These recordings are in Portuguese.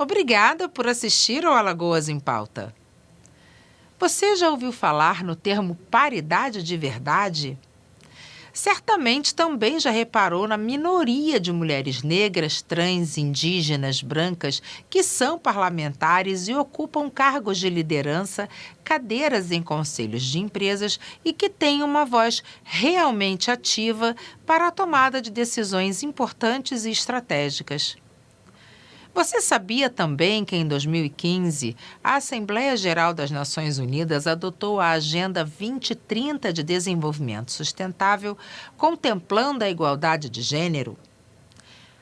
Obrigada por assistir ao Alagoas em Pauta. Você já ouviu falar no termo paridade de verdade? Certamente também já reparou na minoria de mulheres negras, trans, indígenas, brancas que são parlamentares e ocupam cargos de liderança, cadeiras em conselhos de empresas e que têm uma voz realmente ativa para a tomada de decisões importantes e estratégicas. Você sabia também que em 2015 a Assembleia Geral das Nações Unidas adotou a Agenda 2030 de Desenvolvimento Sustentável, contemplando a igualdade de gênero?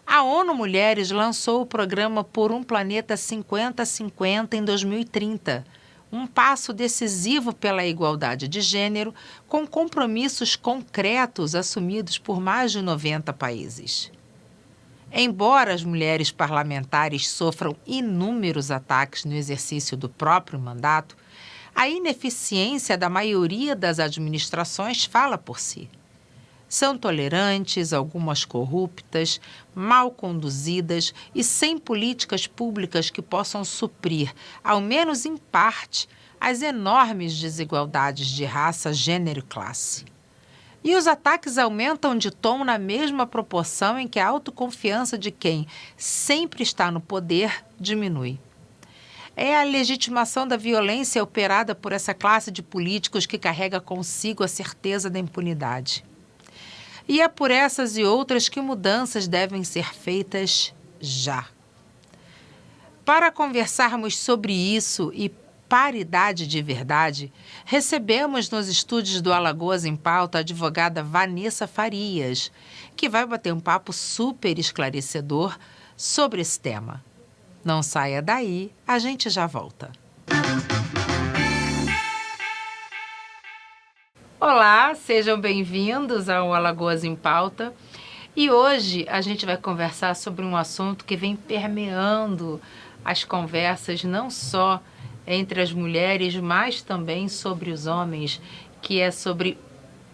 A ONU Mulheres lançou o programa Por um Planeta 50-50 em 2030, um passo decisivo pela igualdade de gênero, com compromissos concretos assumidos por mais de 90 países. Embora as mulheres parlamentares sofram inúmeros ataques no exercício do próprio mandato, a ineficiência da maioria das administrações fala por si. São tolerantes, algumas corruptas, mal conduzidas e sem políticas públicas que possam suprir, ao menos em parte, as enormes desigualdades de raça, gênero e classe. E os ataques aumentam de tom na mesma proporção em que a autoconfiança de quem sempre está no poder diminui. É a legitimação da violência operada por essa classe de políticos que carrega consigo a certeza da impunidade. E é por essas e outras que mudanças devem ser feitas já. Para conversarmos sobre isso e paridade de verdade, recebemos nos estúdios do Alagoas em Pauta a advogada Vanessa Farias, que vai bater um papo super esclarecedor sobre esse tema. Não saia daí, a gente já volta. Olá, sejam bem-vindos ao Alagoas em Pauta. E hoje a gente vai conversar sobre um assunto que vem permeando as conversas não só entre as mulheres, mas também sobre os homens, que é sobre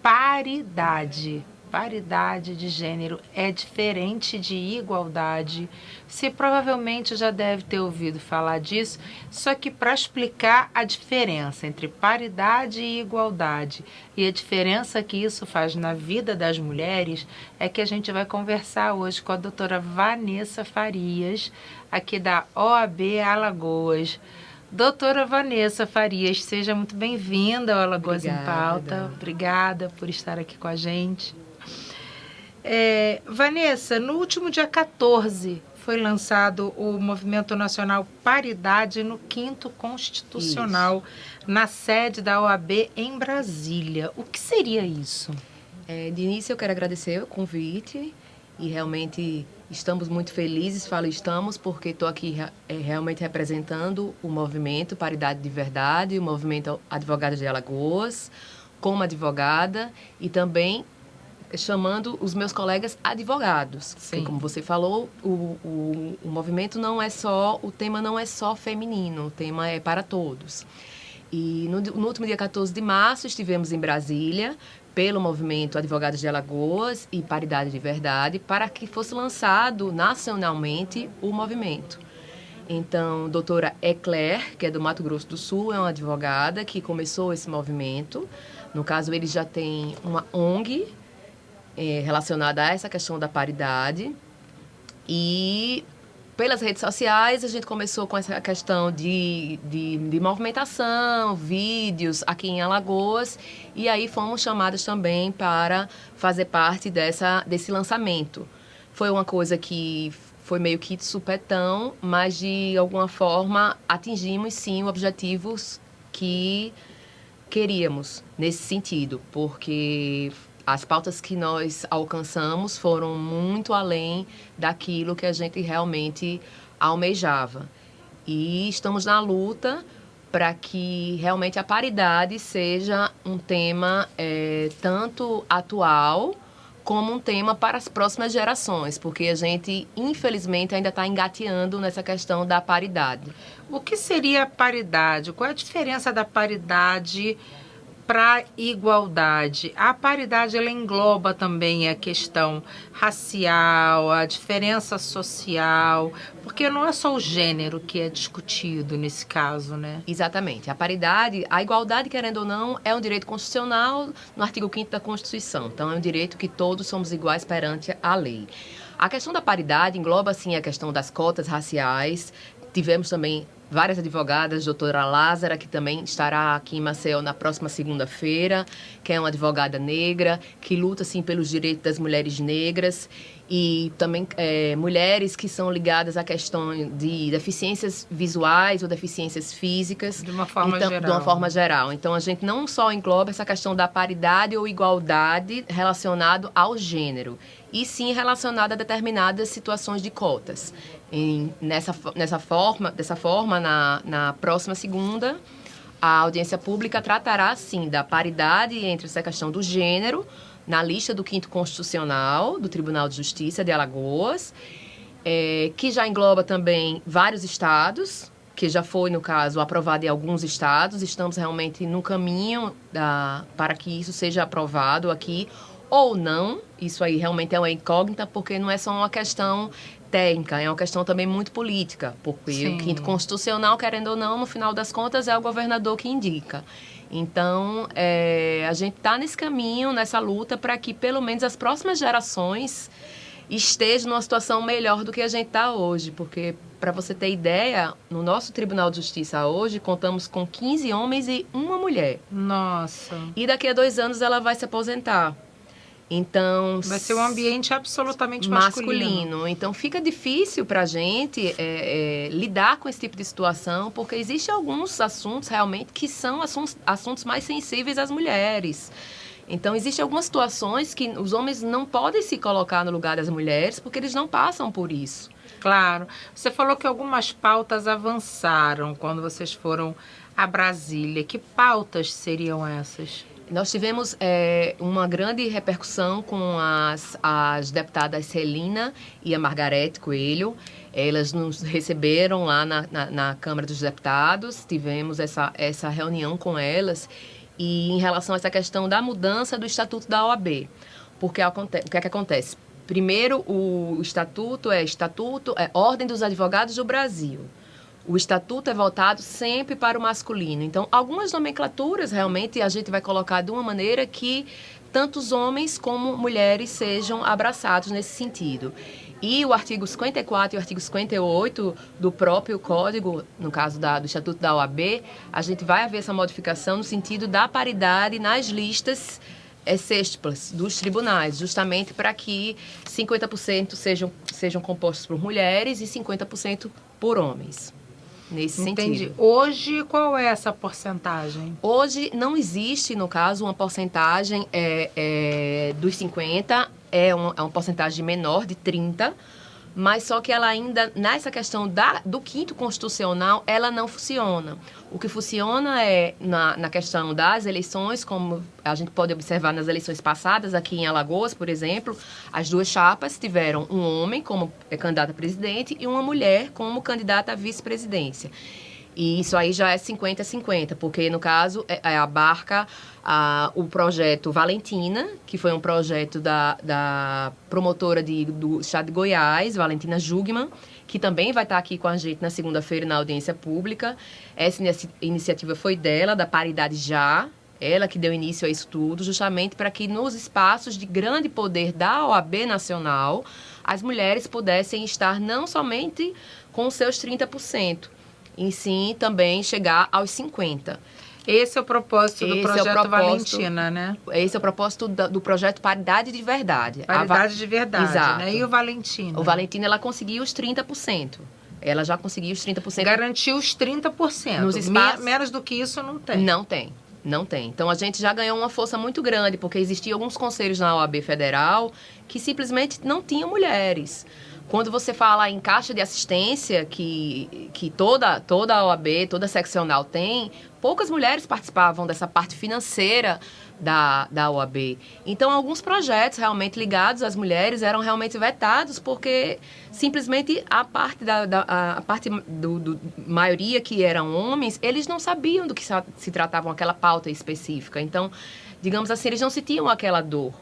paridade. Paridade de gênero é diferente de igualdade. Você provavelmente já deve ter ouvido falar disso, só que para explicar a diferença entre paridade e igualdade e a diferença que isso faz na vida das mulheres, é que a gente vai conversar hoje com a doutora Vanessa Farias, aqui da OAB Alagoas. Doutora Vanessa Farias, seja muito bem-vinda ao Alagoas em Pauta. Obrigada por estar aqui com a gente. Vanessa, no último dia 14 foi lançado o Movimento Nacional Paridade no 5º Constitucional, na sede da OAB em Brasília. O que seria isso? De início, eu quero agradecer o convite e realmente estamos muito felizes, falo estamos, porque estou aqui realmente representando o movimento Paridade de Verdade, o movimento Advogadas de Alagoas, como advogada e chamando os meus colegas advogados. Porque, como você falou, o movimento não é só, o tema não é só feminino, o tema é para todos. E no último dia 14 de março estivemos em Brasília, pelo movimento Advogados de Alagoas e Paridade de Verdade, para que fosse lançado nacionalmente o movimento. Então, doutora Eclair, que é do Mato Grosso do Sul, é uma advogada que começou esse movimento. No caso, ele já tem uma ONG relacionada a essa questão da paridade. E pelas redes sociais, a gente começou com essa questão de movimentação, vídeos aqui em Alagoas, e aí fomos chamadas também para fazer parte desse lançamento. Foi uma coisa que foi meio que de supetão, mas de alguma forma atingimos sim os objetivos que queríamos nesse sentido, porque as pautas que nós alcançamos foram muito além daquilo que a gente realmente almejava. E estamos na luta para que realmente a paridade seja um tema tanto atual como um tema para as próximas gerações, porque a gente, infelizmente, ainda está engateando nessa questão da paridade. O que seria a paridade? Qual é a diferença da paridade para igualdade, a paridade ela engloba também a questão racial, a diferença social, porque não é só o gênero que é discutido nesse caso, né? Exatamente. A paridade, a igualdade, querendo ou não, é um direito constitucional no artigo 5º da Constituição. Então, é um direito que todos somos iguais perante a lei. A questão da paridade engloba, sim, a questão das cotas raciais. Tivemos também várias advogadas, doutora Lázara, que também estará aqui em Maceió na próxima segunda-feira, que é uma advogada negra, que luta, assim, pelos direitos das mulheres negras e também mulheres que são ligadas à questão de deficiências visuais ou deficiências físicas. De uma forma geral. De uma forma geral. Então, a gente não só engloba essa questão da paridade ou igualdade relacionado ao gênero, e sim relacionada a determinadas situações de cotas. Dessa forma, na próxima segunda, a audiência pública tratará, sim, da paridade entre essa questão do gênero, na lista do 5º Constitucional, do Tribunal de Justiça de Alagoas, que já engloba também vários estados, que já foi, no caso, aprovado em alguns estados. Estamos realmente no caminho para que isso seja aprovado aqui, ou não. Isso aí realmente é uma incógnita, porque não é só uma questão técnica, é uma questão também muito política, porque Sim. O 5º Constitucional, querendo ou não, no final das contas, é o governador que indica. Então, a gente está nesse caminho, nessa luta, para que pelo menos as próximas gerações estejam numa situação melhor do que a gente está hoje, porque, para você ter ideia, no nosso Tribunal de Justiça hoje, contamos com 15 homens e uma mulher. Nossa. E daqui a 2 anos ela vai se aposentar. Então, vai ser um ambiente absolutamente masculino. Então, fica difícil para a gente lidar com esse tipo de situação, porque existem alguns assuntos realmente que são assuntos mais sensíveis às mulheres. Então, existem algumas situações que os homens não podem se colocar no lugar das mulheres, porque eles não passam por isso. Claro. Você falou que algumas pautas avançaram quando vocês foram a Brasília. Que pautas seriam essas? Nós tivemos uma grande repercussão com as deputadas Celina e a Margarete Coelho. Elas nos receberam lá na Câmara dos Deputados, tivemos essa reunião com elas, e em relação a essa questão da mudança do Estatuto da OAB. Porque o que é que acontece? Primeiro, o Estatuto é Ordem dos Advogados do Brasil. O estatuto é voltado sempre para o masculino. Então, algumas nomenclaturas, realmente, a gente vai colocar de uma maneira que tanto os homens como mulheres sejam abraçados nesse sentido. E o artigo 54 e o artigo 58 do próprio Código, no caso do Estatuto da OAB, a gente vai haver essa modificação no sentido da paridade nas listas sextuplas dos tribunais, justamente para que 50% sejam compostos por mulheres e 50% por homens. Nesse Entendi. sentido. Hoje, qual é essa porcentagem? Hoje não existe, no caso, uma porcentagem dos 50, é uma porcentagem menor, de 30, mas só que ela ainda, nessa questão do 5º Constitucional, ela não funciona. O que funciona é na questão das eleições, como a gente pode observar nas eleições passadas, aqui em Alagoas, por exemplo, as 2 chapas tiveram um homem como candidato a presidente e uma mulher como candidata à vice-presidência. E isso aí já é 50-50, porque, no caso, abarca o projeto Valentina, que foi um projeto da promotora do Estado de Goiás, Valentina Jugman, que também vai estar aqui com a gente na segunda-feira na audiência pública. Essa iniciativa foi dela, da Paridade Já, ela que deu início a isso tudo, justamente para que nos espaços de grande poder da OAB Nacional, as mulheres pudessem estar não somente com os seus 30%, e sim também chegar aos 50%. Esse é o propósito do projeto Valentina, né? Esse é o propósito do projeto Paridade de Verdade. Paridade de Verdade, Exato. Né? E o Valentina? O Valentina, ela conseguiu os 30%. Ela já conseguiu os 30%. Garantiu os 30%. Nos espaços... Menos do que isso não tem. Não tem. Não tem. Então, a gente já ganhou uma força muito grande, porque existiam alguns conselhos na OAB Federal que simplesmente não tinham mulheres. Quando você fala em caixa de assistência, que toda a OAB, toda seccional tem, poucas mulheres participavam dessa parte financeira da OAB. Então, alguns projetos realmente ligados às mulheres eram realmente vetados, porque simplesmente a parte do maioria que eram homens, eles não sabiam do que se tratava aquela pauta específica. Então, digamos assim, eles não sentiam aquela dor.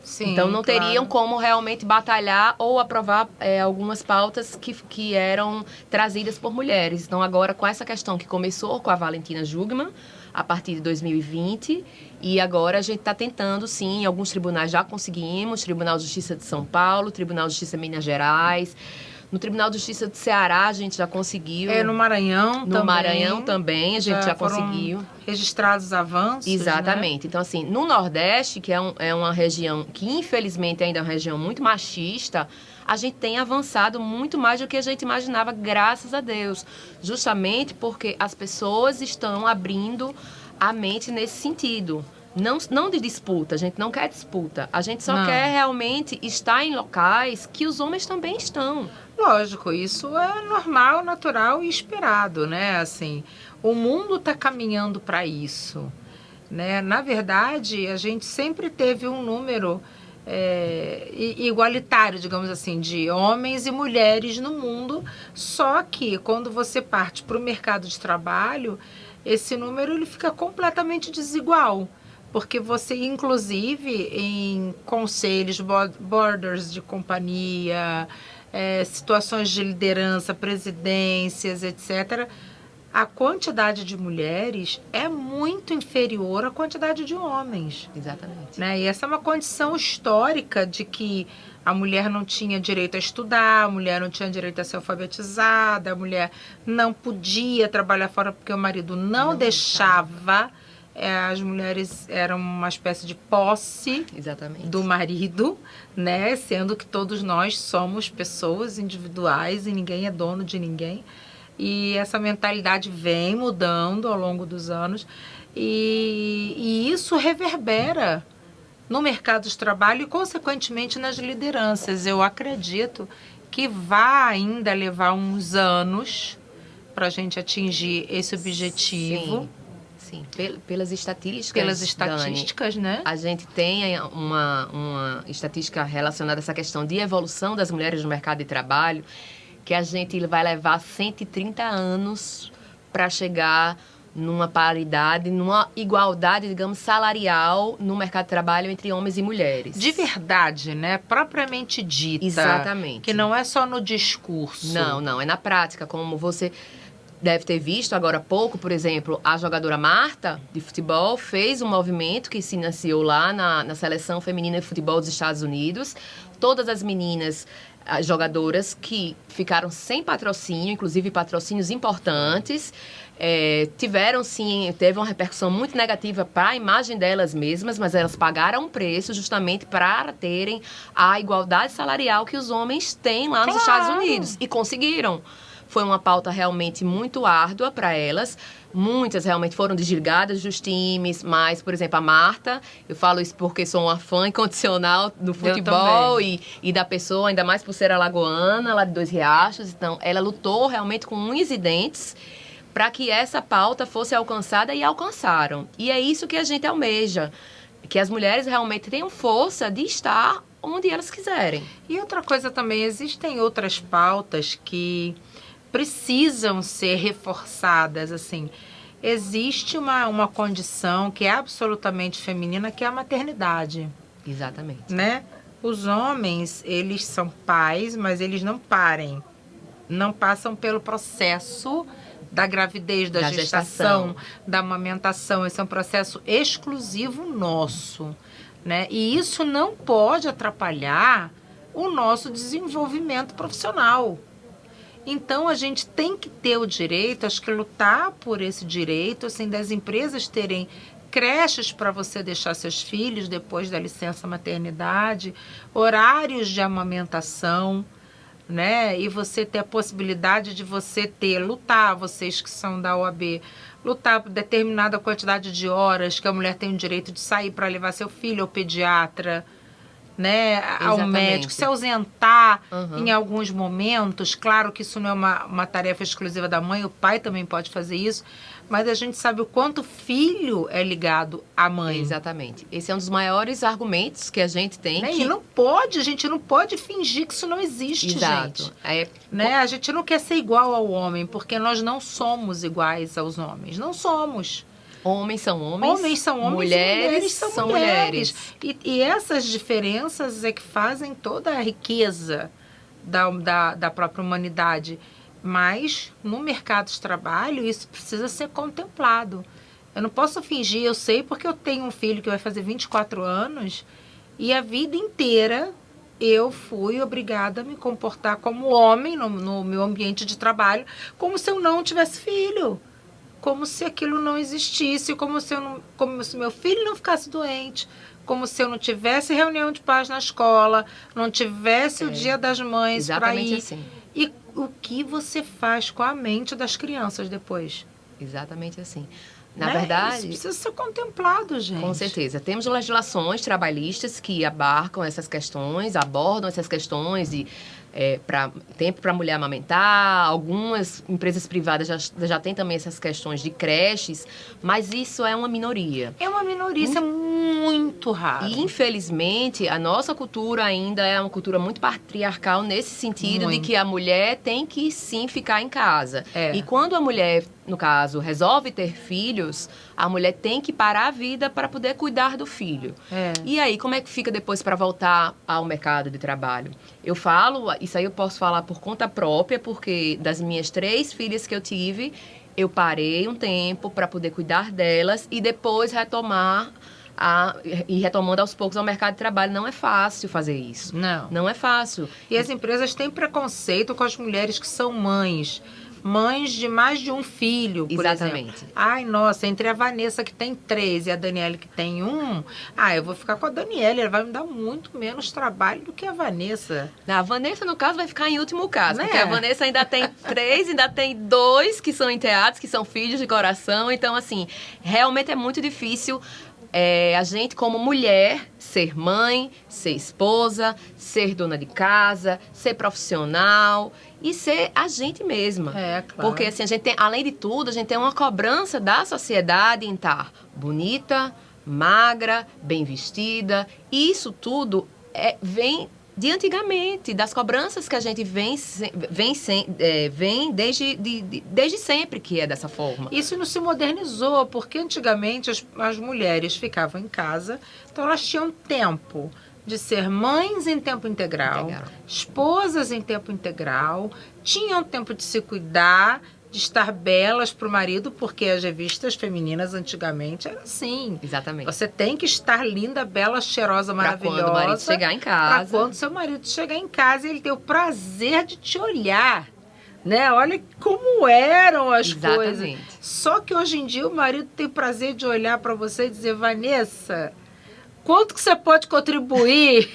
Sim, então, não teriam claro. como realmente batalhar ou aprovar algumas pautas que eram trazidas por mulheres. Então, agora, com essa questão que começou com a Valentina Jugman, a partir de 2020, e agora a gente está tentando, sim, em alguns tribunais já conseguimos, Tribunal de Justiça de São Paulo, Tribunal de Justiça de Minas Gerais, no Tribunal de Justiça do Ceará a gente já conseguiu. No Maranhão também. No Maranhão também a gente já conseguiu. Registrados avanços, exatamente. Né? Então, assim, no Nordeste, que é uma região que, infelizmente, ainda é uma região muito machista, a gente tem avançado muito mais do que a gente imaginava, graças a Deus. Justamente porque as pessoas estão abrindo a mente nesse sentido. Não de disputa, a gente não quer disputa. A gente só quer realmente estar em locais que os homens também estão. Lógico, isso é normal, natural e esperado, né? Assim, o mundo está caminhando para isso, né? Na verdade, a gente sempre teve um número igualitário, digamos assim, de homens e mulheres no mundo, só que quando você parte para o mercado de trabalho, esse número ele fica completamente desigual. Porque você, inclusive, em conselhos, boards de companhia, situações de liderança, presidências, etc., a quantidade de mulheres é muito inferior à quantidade de homens. Exatamente. Né? E essa é uma condição histórica de que a mulher não tinha direito a estudar, a mulher não tinha direito a ser alfabetizada, a mulher não podia trabalhar fora porque o marido não deixava. As mulheres eram uma espécie de posse. Exatamente. Do marido, né? Sendo que todos nós somos pessoas individuais e ninguém é dono de ninguém. E essa mentalidade vem mudando ao longo dos anos e isso reverbera no mercado de trabalho e, consequentemente, nas lideranças. Eu acredito que vai ainda levar uns anos para a gente atingir esse objetivo. Sim. Sim, pelas estatísticas. Pelas estatísticas, Dani, né? A gente tem uma estatística relacionada a essa questão de evolução das mulheres no mercado de trabalho, que a gente vai levar 130 anos para chegar numa paridade, numa igualdade, digamos, salarial no mercado de trabalho entre homens e mulheres. De verdade, né? Propriamente dita. Exatamente. Que não é só no discurso. Não, é na prática, como você deve ter visto agora há pouco, por exemplo, a jogadora Marta, de futebol, fez um movimento que se iniciou lá na seleção feminina de futebol dos Estados Unidos. Todas as meninas as jogadoras que ficaram sem patrocínio, inclusive patrocínios importantes, teve uma repercussão muito negativa para a imagem delas mesmas, mas elas pagaram um preço justamente para terem a igualdade salarial que os homens têm lá nos Estados Unidos. E conseguiram. Foi uma pauta realmente muito árdua para elas. Muitas realmente foram desligadas dos times, mas, por exemplo, a Marta, eu falo isso porque sou uma fã incondicional do futebol e da pessoa, ainda mais por ser alagoana, lá de Dois Riachos. Então, ela lutou realmente com unhas e dentes para que essa pauta fosse alcançada e alcançaram. E é isso que a gente almeja, que as mulheres realmente tenham força de estar onde elas quiserem. E outra coisa também, existem outras pautas que precisam ser reforçadas, assim. Existe uma condição que é absolutamente feminina, que é a maternidade. Exatamente. Né? Os homens, eles são pais, mas eles não passam pelo processo da gravidez, da gestação, da amamentação. Esse é um processo exclusivo nosso, né? E isso não pode atrapalhar o nosso desenvolvimento profissional. Então, a gente tem que ter o direito, acho que lutar por esse direito, assim, das empresas terem creches para você deixar seus filhos depois da licença maternidade, horários de amamentação, né? E você ter a possibilidade de você lutar, vocês que são da OAB, lutar por determinada quantidade de horas que a mulher tem o direito de sair para levar seu filho ao pediatra, né, ao Exatamente. médico, se ausentar Uhum. em alguns momentos. Claro que isso não é uma tarefa exclusiva da mãe, o pai também pode fazer isso, mas a gente sabe o quanto o filho é ligado à mãe. Exatamente. Esse é um dos maiores argumentos que a gente tem. Né? Que... E não pode, a gente não pode fingir que isso não existe, Exato. gente. É... Né? A gente não quer ser igual ao homem, porque nós não somos iguais aos homens. Não somos. Homens são homens. Homens são homens mulheres e mulheres são mulheres. E essas diferenças é que fazem toda a riqueza da própria humanidade. Mas no mercado de trabalho isso precisa ser contemplado. Eu não posso fingir, eu sei porque eu tenho um filho que vai fazer 24 anos e a vida inteira eu fui obrigada a me comportar como homem no meu ambiente de trabalho, como se eu não tivesse filho. Como se aquilo não existisse, como se meu filho não ficasse doente, como se eu não tivesse reunião de pais na escola, não tivesse o Dia das Mães para ir. Exatamente assim. E o que você faz com a mente das crianças depois? Exatamente assim. Na Né? verdade... Isso precisa ser contemplado, gente. Com certeza. Temos legislações trabalhistas que abarcam essas questões, abordam essas questões de tempo para a mulher amamentar. Algumas empresas privadas já têm também essas questões de creches, mas isso é uma minoria. É uma minoria, isso é muito raro. E, infelizmente, a nossa cultura ainda é uma cultura muito patriarcal nesse sentido de que a mulher tem que, sim, ficar em casa. E quando a mulher, no caso, resolve ter filhos, a mulher tem que parar a vida para poder cuidar do filho. E aí, como é que fica depois para voltar ao mercado de trabalho? Eu falo, isso aí eu posso falar por conta própria, porque das minhas 3 filhas que eu tive, eu parei um tempo para poder cuidar delas e depois retomando aos poucos ao mercado de trabalho. Não é fácil fazer isso. Não é fácil. E as empresas têm preconceito com as mulheres que são mães de mais de um filho, por Exatamente. exemplo. Ai, nossa, entre a Vanessa que tem 3 e a Daniele que tem 1, eu vou ficar com a Daniele, ela vai me dar muito menos trabalho do que a Vanessa. A Vanessa, no caso, vai ficar em último caso, Né? porque a Vanessa ainda tem 3, ainda tem 2 que são enteados, que são filhos de coração. Então, assim, realmente é muito difícil a gente, como mulher, ser mãe, ser esposa, ser dona de casa, ser profissional e ser a gente mesma. Claro. Porque, assim, a gente tem, além de tudo, a gente tem uma cobrança da sociedade em estar bonita, magra, bem vestida. E isso tudo vem de antigamente, das cobranças que a gente vem desde sempre que é dessa forma. Isso não se modernizou, porque antigamente as mulheres ficavam em casa, então elas tinham tempo de ser mães em tempo integral, esposas em tempo integral, tinham tempo de se cuidar, de estar belas para o marido, porque as revistas femininas antigamente era assim. Exatamente. Você tem que estar linda, bela, cheirosa, maravilhosa. Para quando o marido chegar em casa. Para quando seu marido chegar em casa e ele ter o prazer de te olhar. Né? Olha como eram as coisas. Só que hoje em dia o marido tem o prazer de olhar para você e dizer: Vanessa, quanto que você pode contribuir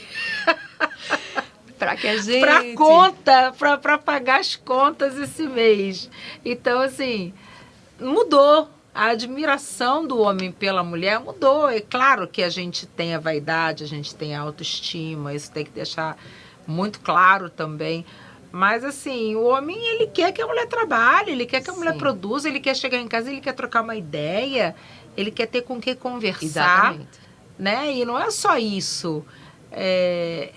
para que a gente... para conta, para pagar as contas esse mês. Então, assim, mudou. A admiração do homem pela mulher mudou. É claro que a gente tem a vaidade, a gente tem a autoestima, isso tem que deixar muito claro também. Mas, assim, o homem, ele quer que a mulher trabalhe, ele quer que a mulher produza, ele quer chegar em casa, ele quer trocar uma ideia, ele quer ter com quem conversar. Exatamente. Né? E não é só isso.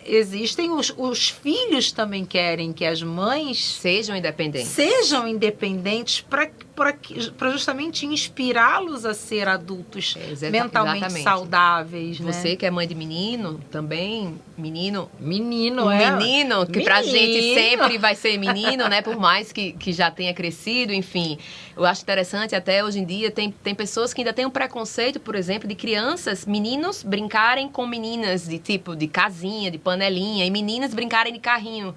Existem os filhos também querem que as mães sejam independentes para justamente inspirá-los a ser adultos mentalmente saudáveis. Você, né? Que é mãe de menino também, menino que pra gente sempre vai ser menino, né? Por mais que já tenha crescido, enfim. Eu acho interessante, até hoje em dia tem pessoas que ainda têm um preconceito, por exemplo, de crianças, meninos brincarem com meninas de tipo de casinha, de panelinha, e meninas brincarem de carrinho.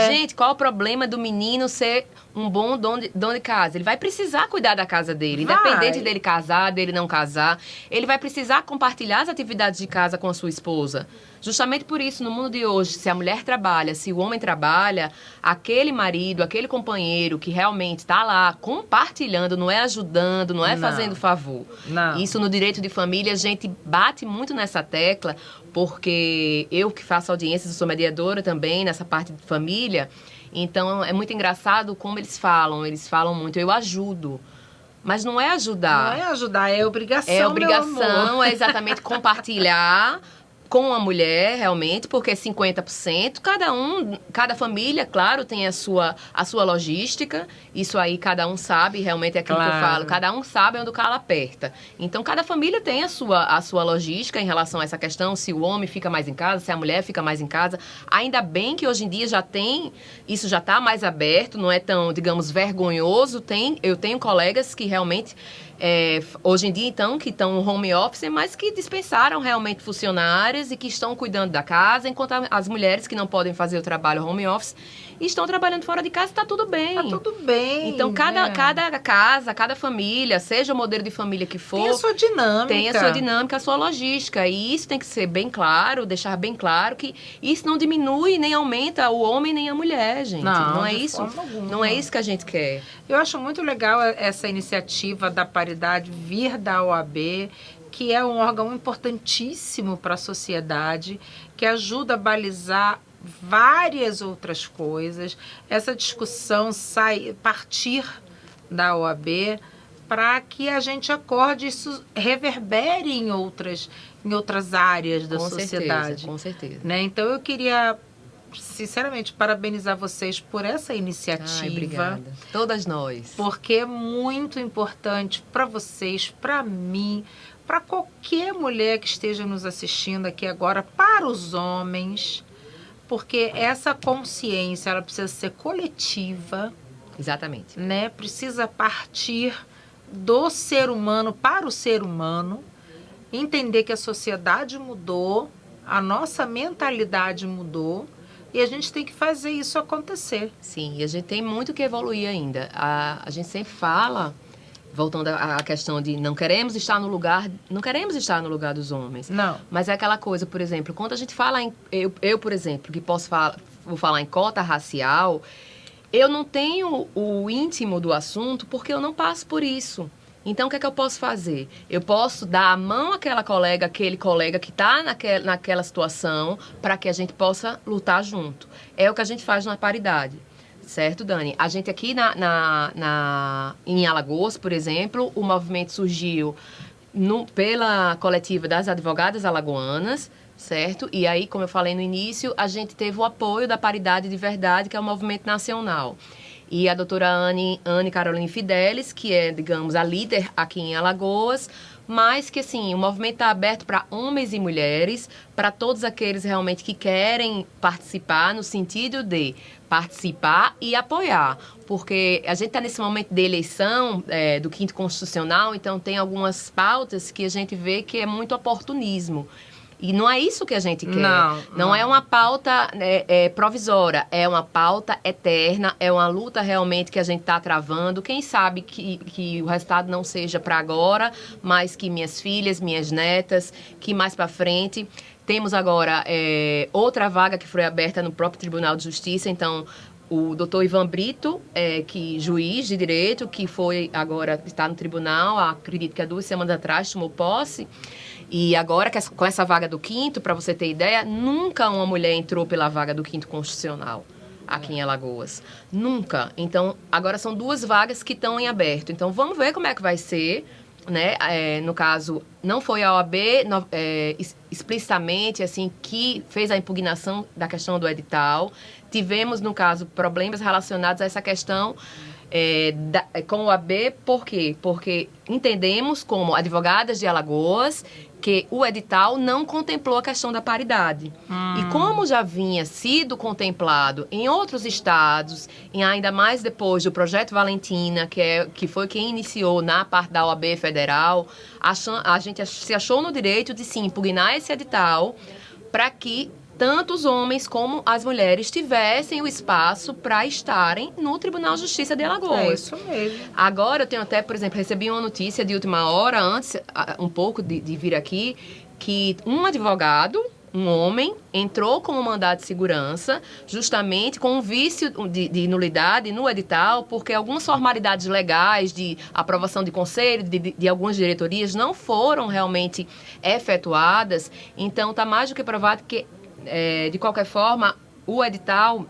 Gente, qual o problema do menino ser um bom dono de casa. Ele vai precisar cuidar da casa dele, Vai. independente dele casar, dele não casar. Ele vai precisar compartilhar as atividades de casa com a sua esposa. Justamente por isso, no mundo de hoje, se a mulher trabalha, se o homem trabalha, aquele marido, aquele companheiro que realmente está lá compartilhando, não é ajudando, não é fazendo favor. Não. Isso no direito de família, a gente bate muito nessa tecla, porque eu que faço audiências, eu sou mediadora também nessa parte de família. Então, é muito engraçado como eles falam muito, eu ajudo. Mas não é ajudar. Não é ajudar, é obrigação, É meu obrigação, amor. é exatamente compartilhar com a mulher, realmente, porque é 50%. Cada família, claro, tem a sua logística. Isso aí cada um sabe, realmente é aquilo que eu Claro. falo. Cada um sabe onde o calo aperta. Então, cada família tem a sua logística em relação a essa questão, se o homem fica mais em casa, se a mulher fica mais em casa. Ainda bem que hoje em dia isso já está mais aberto, não é tão, digamos, vergonhoso. Eu tenho colegas que realmente... hoje em dia, então, que estão no home office, mas que dispensaram realmente funcionários e que estão cuidando da casa, enquanto as mulheres que não podem fazer o trabalho home office estão trabalhando fora de casa, está tudo bem. Tá tudo bem. Então, cada casa, cada família, seja o modelo de família que for... Tem a sua dinâmica. Tem a sua dinâmica, a sua logística. E isso tem que ser bem claro, deixar bem claro que isso não diminui nem aumenta o homem nem a mulher, gente. Não é de isso. forma alguma. Não é isso que a gente quer. Eu acho muito legal essa iniciativa da paridade vir da OAB, que é um órgão importantíssimo para a sociedade, que ajuda a balizar várias outras coisas. Essa discussão partir da OAB para que a gente acorde isso reverbere em outras áreas da sociedade. Com certeza. Né? Então eu queria sinceramente parabenizar vocês por essa iniciativa. Ai, obrigada. Todas nós. Porque é muito importante para vocês, para mim, para qualquer mulher que esteja nos assistindo aqui agora, para os homens, porque essa consciência ela precisa ser coletiva. Exatamente. Né? Precisa partir do ser humano para o ser humano, entender que a sociedade mudou, a nossa mentalidade mudou e a gente tem que fazer isso acontecer. Sim, e a gente tem muito que evoluir ainda. A gente sempre fala, voltando à questão de não queremos estar no lugar dos homens. Não. Mas é aquela coisa, por exemplo, quando a gente fala eu por exemplo, que vou falar em cota racial, eu não tenho o íntimo do assunto porque eu não passo por isso. Então, o que é que eu posso fazer? Eu posso dar a mão àquele colega que está naquela situação para que a gente possa lutar junto. É o que a gente faz na paridade. Certo, Dani? A gente aqui em Alagoas, por exemplo, o movimento surgiu pela coletiva das advogadas alagoanas, certo? E aí, como eu falei no início, a gente teve o apoio da Paridade de Verdade, que é o movimento nacional. E a doutora Anne Caroline Fidelis, que é, digamos, a líder aqui em Alagoas, mas que, assim, o movimento está aberto para homens e mulheres, para todos aqueles realmente que querem participar, no sentido de participar e apoiar. Porque a gente está nesse momento de eleição do 5º Constitucional, então tem algumas pautas que a gente vê que é muito oportunismo. E não é isso que a gente quer. Não é uma pauta provisória, é uma pauta eterna, é uma luta realmente que a gente está travando. Quem sabe que o resultado não seja para agora, mas que minhas filhas, minhas netas, que mais para frente. Temos agora outra vaga que foi aberta no próprio Tribunal de Justiça, então... O doutor Ivan Brito, juiz de direito, que está no tribunal, acredito que há 2 semanas atrás tomou posse. E agora, com essa vaga do 5º, para você ter ideia, nunca uma mulher entrou pela vaga do 5º Constitucional aqui em Alagoas. Nunca. Então, agora são 2 vagas que estão em aberto. Então, vamos ver como é que vai ser. Né? No caso, não foi a OAB explicitamente assim, que fez a impugnação da questão do edital. Tivemos, no caso, problemas relacionados a essa questão com o OAB. Por quê? Porque entendemos, como advogadas de Alagoas, que o edital não contemplou a questão da paridade. E como já vinha sido contemplado em outros estados, e ainda mais depois do Projeto Valentina, que foi quem iniciou na parte da OAB federal, a gente se achou no direito de, sim, impugnar esse edital para que tanto os homens como as mulheres tivessem o espaço para estarem no Tribunal de Justiça de Alagoas. É isso mesmo. Agora eu tenho até, por exemplo, recebi uma notícia de última hora, antes um pouco de vir aqui, que um advogado, um homem, entrou com um mandado de segurança, justamente com um vício de nulidade no edital, porque algumas formalidades legais de aprovação de conselho, de algumas diretorias, não foram realmente efetuadas. Então, está mais do que provado que, de qualquer forma, o edital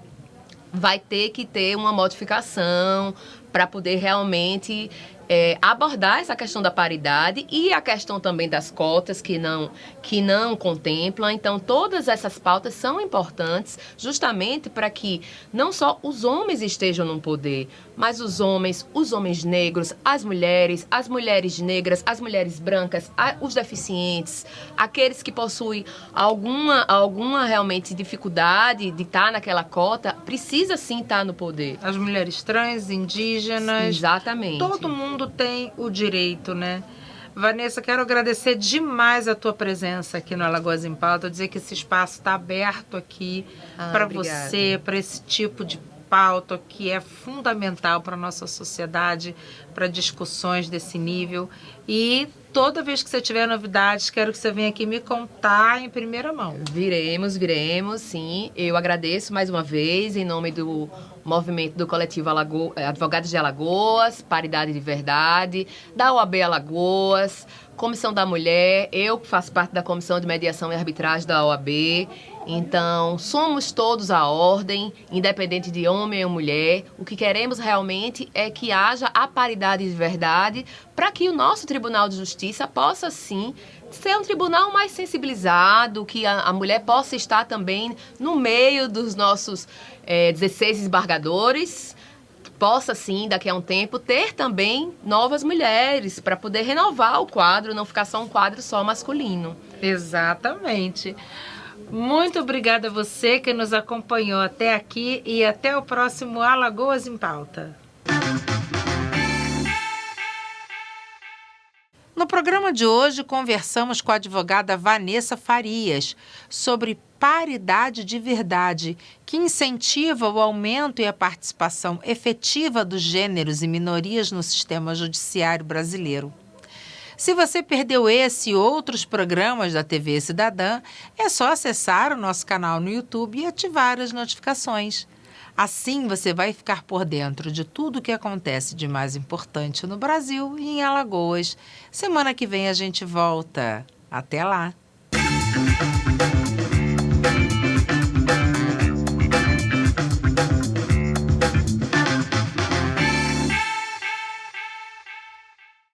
vai ter que ter uma modificação para poder realmente abordar essa questão da paridade e a questão também das cotas que não contemplam. Então, todas essas pautas são importantes justamente para que não só os homens estejam no poder, mas os homens negros, as mulheres negras, as mulheres brancas, os deficientes, aqueles que possuem alguma realmente dificuldade de estar naquela cota, precisa sim estar no poder. As mulheres trans, indígenas. Exatamente. Todo mundo tem o direito, né? Vanessa, quero agradecer demais a tua presença aqui no Alagoas em Pauta, dizer que esse espaço está aberto aqui para você, para esse tipo de pauta que é fundamental para a nossa sociedade, para discussões desse nível. E toda vez que você tiver novidades, quero que você venha aqui me contar em primeira mão. Viremos, sim. Eu agradeço mais uma vez, em nome do movimento do coletivo Advogados de Alagoas, Paridade de Verdade, da OAB Alagoas, Comissão da Mulher. Eu faço parte da Comissão de Mediação e Arbitragem da OAB. Então, somos todos a ordem, independente de homem ou mulher. O que queremos realmente é que haja a paridade de verdade para que o nosso Tribunal de Justiça possa, sim, ser um tribunal mais sensibilizado, que a mulher possa estar também no meio dos nossos 16 desembargadores, possa, sim, daqui a um tempo, ter também novas mulheres para poder renovar o quadro, não ficar só um quadro só masculino. Exatamente. Muito obrigada a você que nos acompanhou até aqui e até o próximo Alagoas em Pauta. No programa de hoje, conversamos com a advogada Vanessa Farias sobre paridade de verdade, que incentiva o aumento e a participação efetiva dos gêneros e minorias no sistema judiciário brasileiro. Se você perdeu esse e outros programas da TV Cidadã, é só acessar o nosso canal no YouTube e ativar as notificações. Assim você vai ficar por dentro de tudo o que acontece de mais importante no Brasil e em Alagoas. Semana que vem a gente volta. Até lá!